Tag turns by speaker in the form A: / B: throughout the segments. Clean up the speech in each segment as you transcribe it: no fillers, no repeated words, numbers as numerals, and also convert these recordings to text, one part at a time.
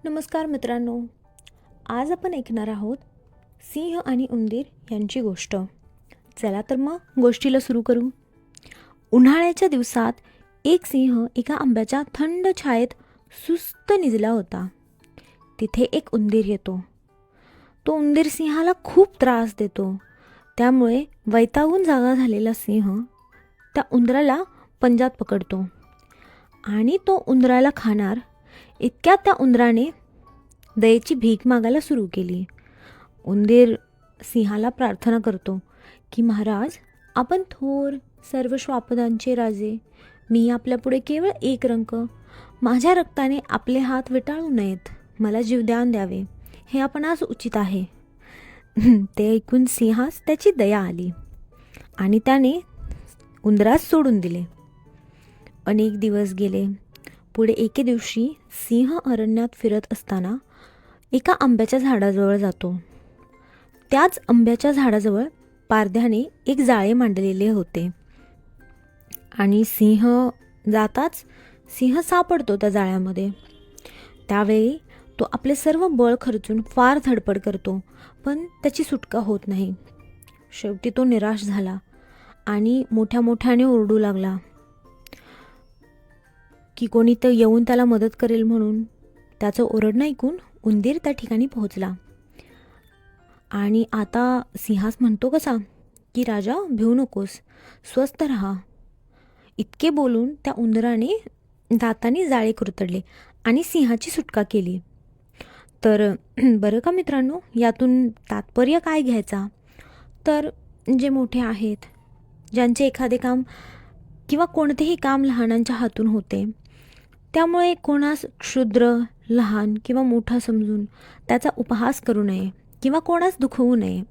A: नमस्कार मित्रांनो, आज आपण ऐकणार आहोत सिंह आणि उंदीर यांची गोष्ट. चला तर मग गोष्टीला सुरू करू. उन्हाळ्याच्या दिवसात एक सिंह एका आंब्याच्या थंड छायेत सुस्त निजला होता. तिथे एक उंदीर येतो. तो उंदीर सिंहाला खूप त्रास देतो. त्यामुळे वैतागून जागा झालेला सिंह त्या उंदराला पंजात पकडतो आणि तो उंदराला खाणार इतक्यात त्या उंदराने दयेची भीक मागायला सुरू केली. उंदीर सिंहाला प्रार्थना करतो की महाराज, आपण थोर, सर्व श्वापदांचे राजे, मी आपल्यापुढे केवळ एक रंक, माझ्या रक्ताने आपले हात विटाळू नयेत, मला जीवदान द्यावे, हे आपणास उचित आहे. ते ऐकून सिंहास त्याची दया आली आणि त्याने उंदरास सोडून दिले. अनेक दिवस गेले. पुढे एके दिवशी सिंह अरण्यात फिरत असताना एका आंब्याच्या झाडाजवळ जातो. त्याच आंब्याच्या झाडाजवळ पारध्याने एक जाळे मांडलेले होते आणि सिंह सापडतो त्या जाळ्यामध्ये. त्यावेळी तो आपले सर्व बळ खर्चून फार धडपड करतो, पण त्याची सुटका होत नाही. शेवटी तो निराश झाला आणि मोठ्याने ओरडू लागला की कोणी तर येऊन त्याला मदत करेल म्हणून. त्याचं ओरडणं ऐकून उंदीर त्या ठिकाणी पोहोचला आणि आता सिंहास म्हणतो कसा की राजा, भिवू नकोस, स्वस्थ राहा. इतके बोलून त्या उंदराने दाताने जाळे कुरतडले आणि सिंहाची सुटका केली. तर बरं का मित्रांनो, यातून तात्पर्य काय घ्यायचा? तर जे मोठे आहेत, ज्यांचे एखादे काम किंवा कोणतेही काम लहानांच्या हातून होते, त्यामुळे कोणास क्षुद्र, लहान किंवा मोठा समजून त्याचा उपहास करू नये किंवा कोणास दुखवू नये.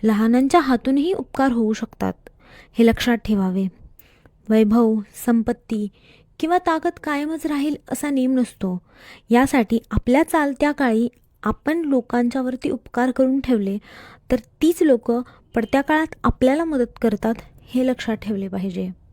A: लहानांच्या हातूनही उपकार होऊ शकतात, हे लक्षात ठेवावे. वैभव, संपत्ती किंवा ताकद कायमच राहील असा नेम नसतो. यासाठी आपल्या चालत्या काळी आपण लोकांच्यावरती उपकार करून ठेवले तर तीच लोक पडत्या काळात आपल्याला मदत करतात, हे लक्षात ठेवले पाहिजे.